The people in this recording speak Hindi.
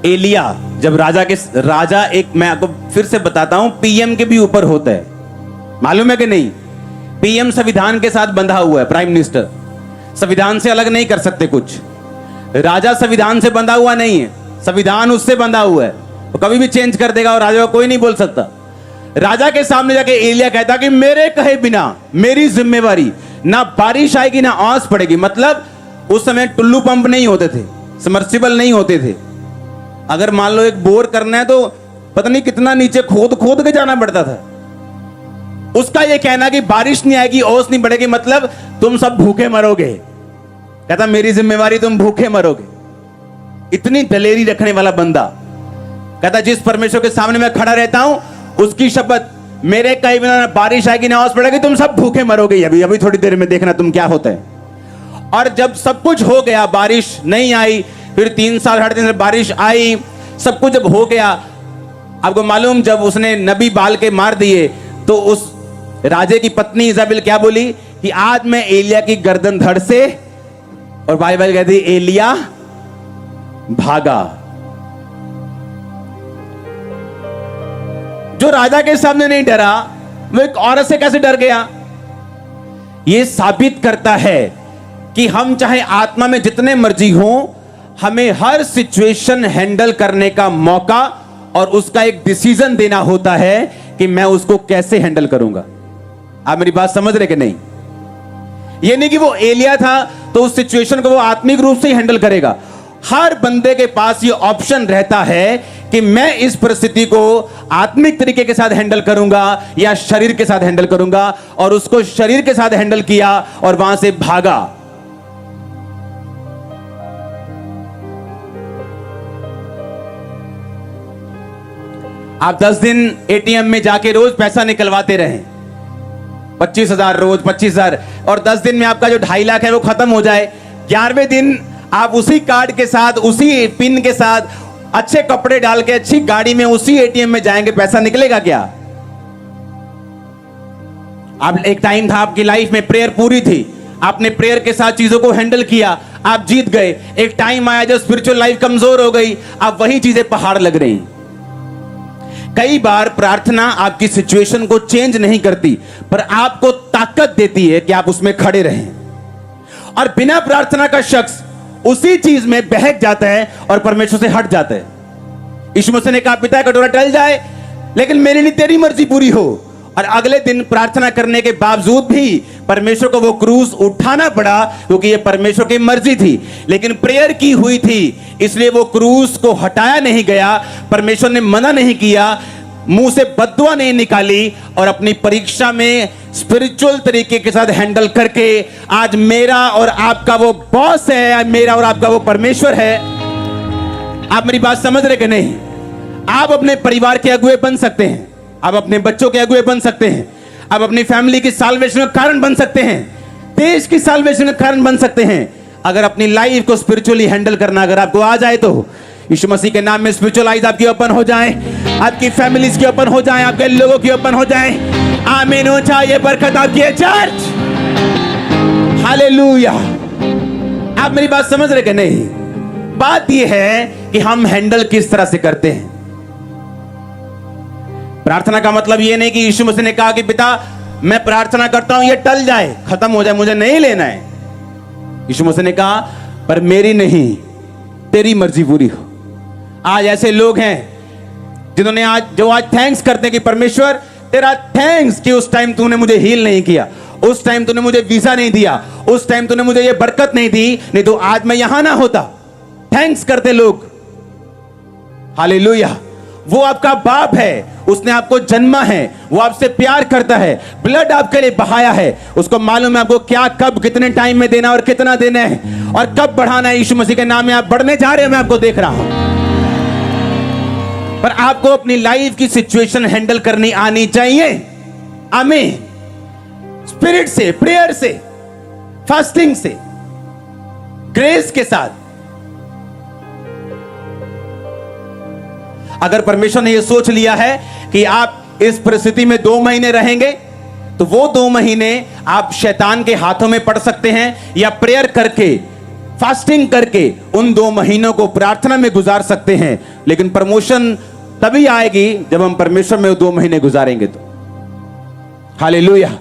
एलिया जब राजा एक, मैं आपको फिर से बताता हूं, पीएम के भी ऊपर होता है, मालूम है कि नहीं? पीएम संविधान के साथ बंधा हुआ है, प्राइम मिनिस्टर संविधान से अलग नहीं कर सकते कुछ। राजा संविधान से बंधा हुआ नहीं है, संविधान उससे बंधा हुआ है, वो कभी भी चेंज कर देगा और राजा को कोई नहीं बोल सकता। राजा के सामने जाके एलिया कहता कि मेरे कहे बिना, मेरी जिम्मेवारी, ना बारिश आएगी ना आंच पड़ेगी। मतलब उस समय टुल्लू पंप नहीं होते थे, सबमर्सिबल नहीं होते थे। अगर मान लो एक बोर करना है तो पता नहीं कितना नीचे खोद खोद के जाना पड़ता था। उसका यह कहना कि बारिश नहीं आएगी, ओस नहीं बढ़ेगी, मतलब तुम सब भूखे मरोगे। कहता मेरी जिम्मेवारी, तुम भूखे मरोगे। इतनी दलेरी रखने वाला बंदा कहता जिस परमेश्वर के सामने मैं खड़ा रहता हूं उसकी शपथ, मेरे कहीं बिना ना बारिश आएगी ना ओस पड़ेगी, तुम सब भूखे मरोगे। अभी थोड़ी देर में देखना तुम क्या होता है। और जब सब कुछ हो गया, बारिश नहीं आई, फिर 3 साल 3.5 साल बारिश आई, सब कुछ जब हो गया, आपको मालूम जब उसने नबी बाल के मार दिए तो उस राजे की पत्नी इजाबेल क्या बोली कि आज मैं एलिया की गर्दन धड़ से, और बाइबल कहती एलिया भागा। जो राजा के सामने नहीं डरा वो एक औरत से कैसे डर गया? यह साबित करता है कि हम चाहे आत्मा में जितने मर्जी हों, हमें हर सिचुएशन हैंडल करने का मौका और उसका एक डिसीजन देना होता है कि मैं उसको कैसे हैंडल करूंगा। आप मेरी बात समझ रहे कि नहीं? यह नहीं कि वो एलिया था तो उस सिचुएशन को वो आत्मिक रूप से ही हैंडल करेगा। हर बंदे के पास ये ऑप्शन रहता है कि मैं इस परिस्थिति को आत्मिक तरीके के साथ हैंडल करूंगा या शरीर के साथ हैंडल करूंगा, और उसको शरीर के साथ हैंडल किया और वहां से भागा। आप 10 दिन एटीएम में जाके रोज पैसा निकलवाते रहे, 25,000 रोज 25,000, और 10 दिन में आपका जो 2.5 लाख है वो खत्म हो जाए। 11वें दिन आप उसी कार्ड के साथ, उसी पिन के साथ, अच्छे कपड़े डाल के अच्छी गाड़ी में उसी एटीएम में जाएंगे, पैसा निकलेगा क्या? आप, एक टाइम था आपकी लाइफ में प्रेयर पूरी थी, आपने प्रेयर के साथ चीजों को हैंडल किया, आप जीत गए। एक टाइम आया जब स्पिरिचुअल लाइफ कमजोर हो गई, अब वही चीजें पहाड़ लग रही। कई बार प्रार्थना आपकी सिचुएशन को चेंज नहीं करती, पर आपको ताकत देती है कि आप उसमें खड़े रहें। और बिना प्रार्थना का शख्स उसी चीज में बहक जाता है और परमेश्वर से हट जाता है। यीशु मसीह ने कहा पिता कटोरा टल जाए लेकिन मेरे लिए तेरी मर्जी पूरी हो। और अगले दिन प्रार्थना करने के बावजूद भी परमेश्वर को वो क्रूस उठाना पड़ा, क्योंकि ये परमेश्वर की मर्जी थी। लेकिन प्रेयर की हुई थी इसलिए वो क्रूस को हटाया नहीं गया, परमेश्वर ने मना नहीं किया, मुंह से बद्दुआ नहीं निकाली, और अपनी परीक्षा में स्पिरिचुअल तरीके के साथ हैंडल करके आज मेरा और आपका वो बॉस है, मेरा और आपका वो परमेश्वर है। आप मेरी बात समझ रहे कि नहीं? आप अपने परिवार के अगुए बन सकते हैं, आप अपने बच्चों के अगुए बन सकते हैं, आप अपनी फैमिली की साल्वेशन का कारण बन सकते हैं, देश की साल्वेशन का कारण बन सकते हैं, अगर अपनी लाइफ को स्पिरिचुअली हैंडल करना अगर आपको आ जाए तो। यीशु मसीह के नाम में स्पिरिचुअल आइज आपकी ओपन हो जाए, आपकी फैमिलीज की ओपन हो जाए, आपके लोगों की ओपन हो जाए। आमीन हो जाए, ये बरकत आपकी है चर्च। हालेलुया। आप मेरी बात समझ रहे कि नहीं? बात यह है कि हम हैंडल किस तरह से करते हैं। प्रार्थना का मतलब यह नहीं कि यीशु मसीह ने कहा कि पिता मैं प्रार्थना करता हूं ये टल जाए, खत्म हो जाए, मुझे नहीं लेना है। यीशु मसीह ने कहा पर मेरी नहीं तेरी मर्जी पूरी हो। आज ऐसे लोग हैं जिन्होंने आज थैंक्स करते हैं कि परमेश्वर तेरा थैंक्स कि उस टाइम तूने मुझे हील नहीं किया, उस टाइम तूने मुझे वीजा नहीं दिया, उस टाइम तूने मुझे ये बरकत नहीं दी, नहीं तो आज मैं यहां ना होता। थैंक्स करते लोग। हालेलुया। वो आपका बाप है, उसने आपको जन्मा है, वो आपसे प्यार करता है, ब्लड आपके लिए बहाया है, उसको मालूम है आपको क्या कब कितने टाइम में देना और कितना देना है और कब बढ़ाना है। यीशु मसीह के नाम में आप बढ़ने जा रहे हैं, मैं आपको देख रहा हूं। पर आपको अपनी लाइफ की सिचुएशन हैंडल करनी आनी चाहिए। आमीन। स्पिरिट से, प्रेयर से, फास्टिंग से, ग्रेस के साथ। अगर परमेश्वर ने यह सोच लिया है कि आप इस परिस्थिति में 2 महीने रहेंगे, तो वो 2 महीने आप शैतान के हाथों में पड़ सकते हैं या प्रेयर करके फास्टिंग करके उन 2 महीनों को प्रार्थना में गुजार सकते हैं, लेकिन प्रमोशन तभी आएगी जब हम परमेश्वर में 2 महीने गुजारेंगे तो। हालेलुया।